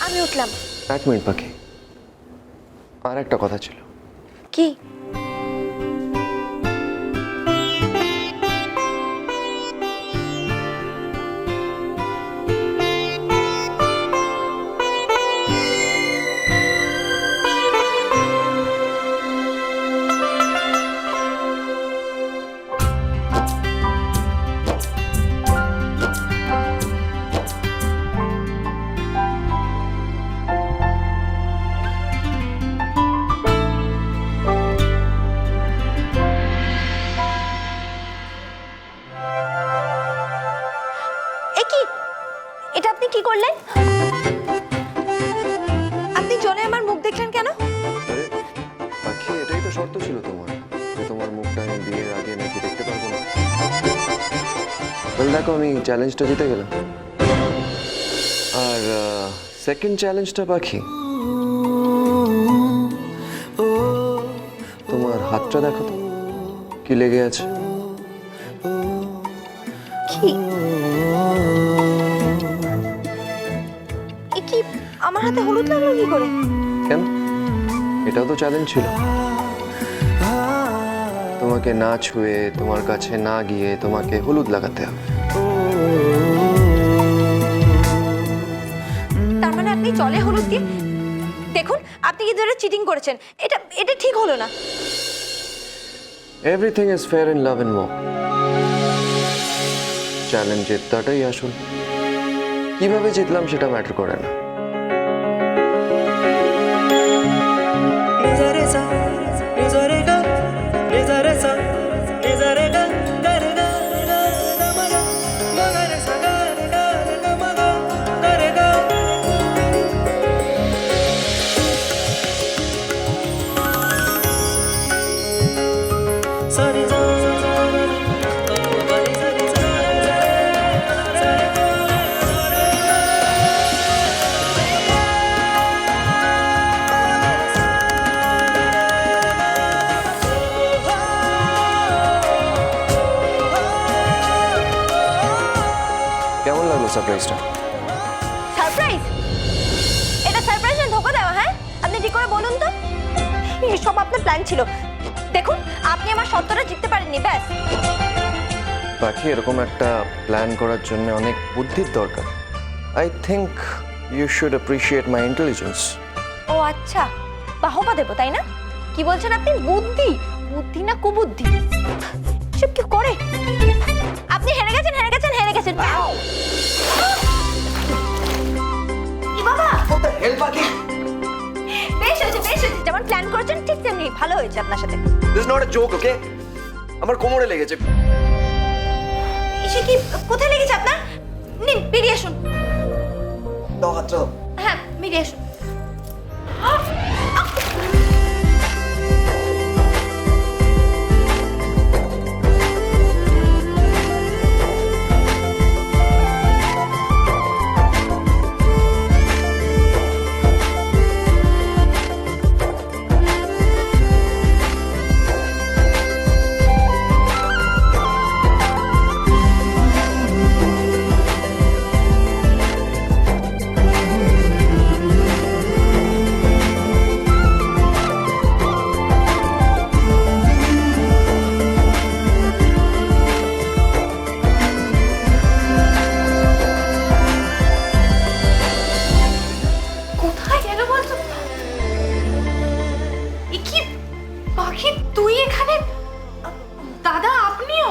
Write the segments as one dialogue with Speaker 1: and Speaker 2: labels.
Speaker 1: আমি উঠলাম।
Speaker 2: এক মিনিট পাখি, আর একটা কথা ছিল।
Speaker 1: কি? এটা আপনি কি করলেন? আপনি জলে আমার মুখ দেখলেন কেন?
Speaker 2: আরে পাখি, এটাই তো শর্ত ছিল তোমার, যে তোমার মুখটা আমি বিয়ের আগে নাকি দেখতে পারবো না। বল দেখো, আমি চ্যালেঞ্জটা জিতে গেলাম। আর সেকেন্ড চ্যালেঞ্জটা পাখি, তোমার হাতটা দেখো তো, কি লেগে আছে?
Speaker 1: কি? এ কি আমার হাতে হলুদ লাগলো কি করে?
Speaker 2: কেন? এটাও তো চ্যালেঞ্জ ছিল। তোমাকে না ছুঁয়ে, তোমার কাছে না গিয়ে তোমাকে হলুদ লাগাতে হবে।
Speaker 1: তার মানে আপনি জলে হলুদ দিয়ে? দেখুন, আপনি কিন্তু এটা চিটিং করেছেন। এটা এটা ঠিক হলো না।
Speaker 2: Everything is fair in love and war. Challenge জেতাটাই আসল। কিভাবে জিতলাম সেটা ম্যাটার করে না। কেমন লাগলো সারপ্রাইজটা?
Speaker 1: সারপ্রাইজ? এটা সারপ্রাইজ না ধোঁকা দেওয়া? হ্যাঁ, আপনি ঠিক করে বলুন তো। এসব আপনার প্ল্যান ছিল। দেখুন, আপনি আমার সত্যটা জিততে পারেননি, ব্যাস।
Speaker 2: পাখি, এরকম একটা প্ল্যান করার জন্য অনেক বুদ্ধির দরকার। I think you should appreciate my intelligence.
Speaker 1: ও আচ্ছা, বাহবা দেবো তাই না? কি বলছেন আপনি? বুদ্ধি? বুদ্ধি না কুবুদ্ধি? সব কি করে? আপনি হেরে গেছেন, হেরে গেছেন, হেরে গেছেন। ই বাবা,
Speaker 2: হেল্প পাখি,
Speaker 1: বেশ হয়েছে, বেশ হয়েছে। যেমন প্ল্যান করেছেন ঠিক তেমনি ভালো হয়েছে আপনার সাথে।
Speaker 2: This is not a joke, okay? আমার কোমরে লেগেছে।
Speaker 1: এসে কি কোথায় লেগেছে আপনার? নিন, বেরিয়ে আসুন।
Speaker 2: দাও হাতটা।
Speaker 1: হ্যাঁ, বেরিয়ে আসুন। কোথায় গেল বলতো? কি পাখি, তুই এখানে? দাদা, আপনিও?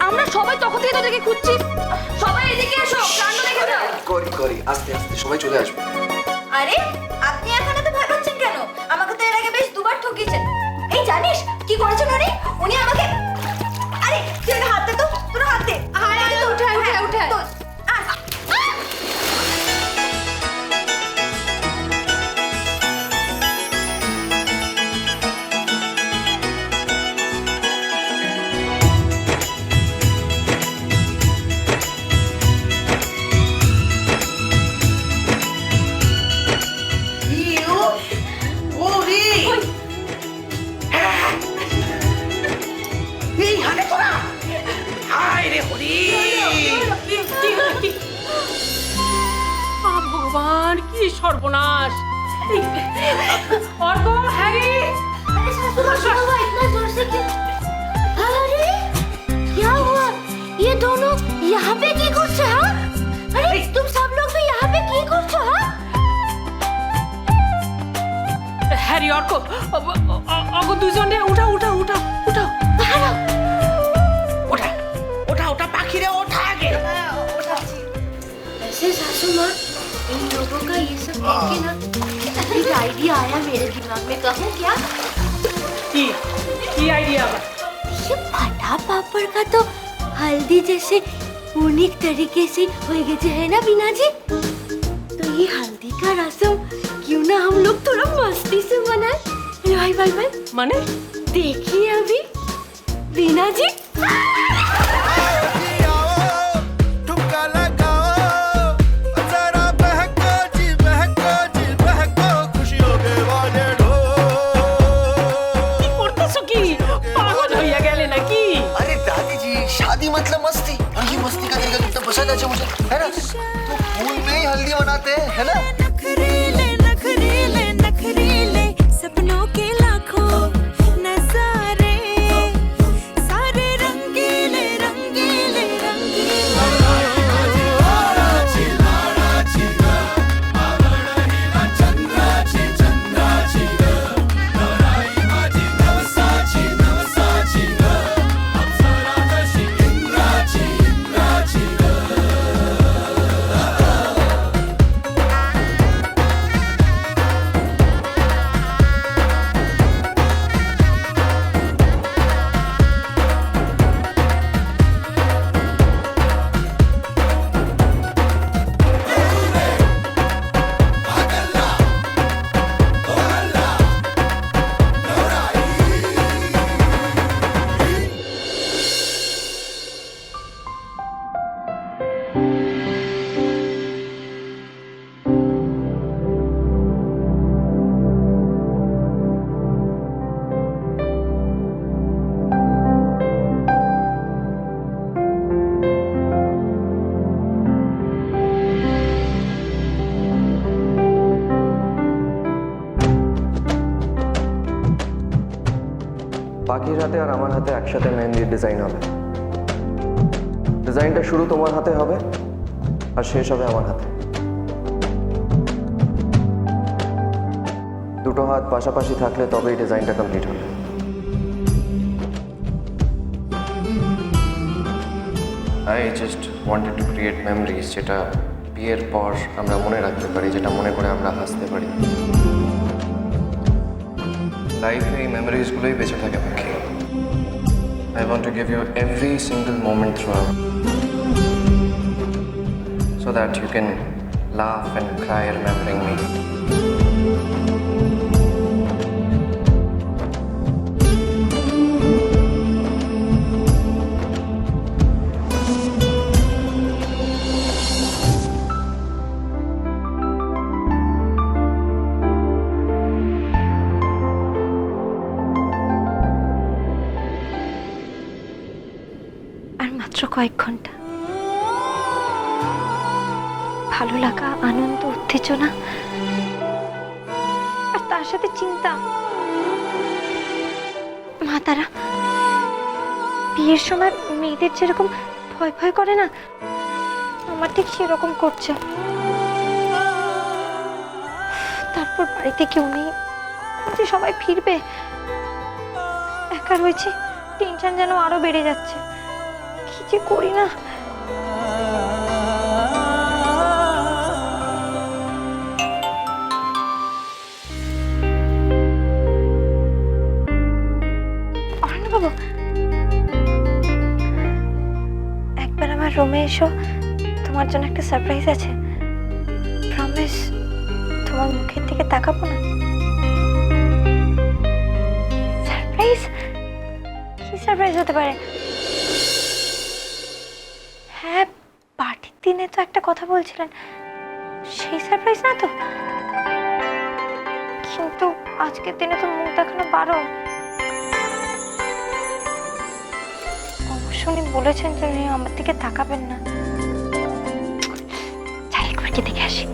Speaker 1: আমরা সবাই তখন থেকে তোদেরকে খুঁজছি। সবাই এদিকে এসো, কাণ্ড দেখে যাও।
Speaker 2: করি আস্তে আস্তে সবাই চলে আসবে।
Speaker 1: আরে, আপনি এখন এত ভয় পাচ্ছেন কেন? আমাকে তো এর আগে বেশ দুবার ঠকিয়েছেন। এই জানিস কি করেছেন উনি? উনি আমাকে... আরে তুই আগে হাত দে তো, তোর হাত দে। আরে উঠে উঠে উঠে।
Speaker 3: সর্বনাশ। অর্ক, হ্যারি,
Speaker 1: अरे सासू माँ क्या हुआ इतना जोर से क्यों? अरे क्या हुआ? ये दोनों यहाँ पे की करछे हाँ? अरे तुम सब लोग भी यहाँ पे की करछो हाँ?
Speaker 3: হ্যারি, অর্ক, অর্ক দুজনে উঠাও উঠাও উঠাও উঠাও
Speaker 1: बाहर
Speaker 3: ওঠা ওঠা ওঠা পাখিরে ওঠা আগে।
Speaker 1: ऐसे सासू माँ इन लोगों का ये सब देख के ना एक आइडिया आया मेरे दिमाग में कहूँ क्या?
Speaker 3: কি কি আইডিয়া আবার?
Speaker 1: ये फटा पापड़ का तो हल्दी जैसे यूनिक तरीके से हो गए है ना बीना जी? तो ये हल्दी का रसम क्यों ना हम लोग थोड़ा मस्ती से बनाए? अरे भाई भाई भाई
Speaker 3: মানে
Speaker 1: देखिए अभी बीना जी
Speaker 4: ठुमका लगाओ जरा बहको जी बहको खुशियों के वाले
Speaker 3: কি করতেছো কি? পাগল হইয়া গেলে নাকি?
Speaker 5: अरे दादी जी शादी मतलब मस्ती और ये मस्ती का तरीका कितना पसंद है मुझे है ना तो फूल में ही हल्दी बनाते हैं है ना
Speaker 6: नखरीले सपनों के लाखों नजारे सारे रंगीले रंगीले
Speaker 2: পাখির হাতে আর আমার হাতে একসাথে মেহেন্দির ডিজাইন হবে। ডিজাইনটা শুরু তোমার হাতে হবে আর শেষ হবে আমার হাতে। দুটো হাত পাশাপাশি থাকলে তবেই ডিজাইনটা কমপ্লিট হবে। I just wanted to create memories যেটা বিয়ের পর আমরা মনে রাখতে পারি, যেটা মনে করে আমরা হাসতে পারি। লাইফে এই মেমোরিজগুলোই বেঁচে থাকে পাখি। I want to give you every single moment throughout so that you can laugh and cry remembering me.
Speaker 1: আর মাত্র কয়েক ঘন্টা ভালো লাগা, আনন্দ, উত্তেজনা আর তার সাথে চিন্তা। মা তারা বিয়ের সময় মেয়েদের যেরকম ভয় ভয় করে না, আমার ঠিক সেরকম করছে। তারপর বাড়িতে কেউ নেই, যে সবাই ফিরবে, একা রয়েছে, টেনশন যেন আরো বেড়ে যাচ্ছে। কি যে করি না। অরণ্যবাবু, একবার আমার রুমে এসো, তোমার জন্য একটা সারপ্রাইজ আছে। প্রমিস, তোমার মুখের দিকে তাকাবো না। সারপ্রাইজ? কি সারপ্রাইজ হতে পারে? হ্যাঁ, পার্টির দিনে তো একটা কথা বলছিলেন, সেই সারপ্রাইজ না তো? কিন্তু আজকের দিনে তো মুখ দেখানো বারণ। অবশ্য উনি বলেছেন যে উনি আমার দিকে তাকাবেন না। যাই একবার কি দেখে আসি।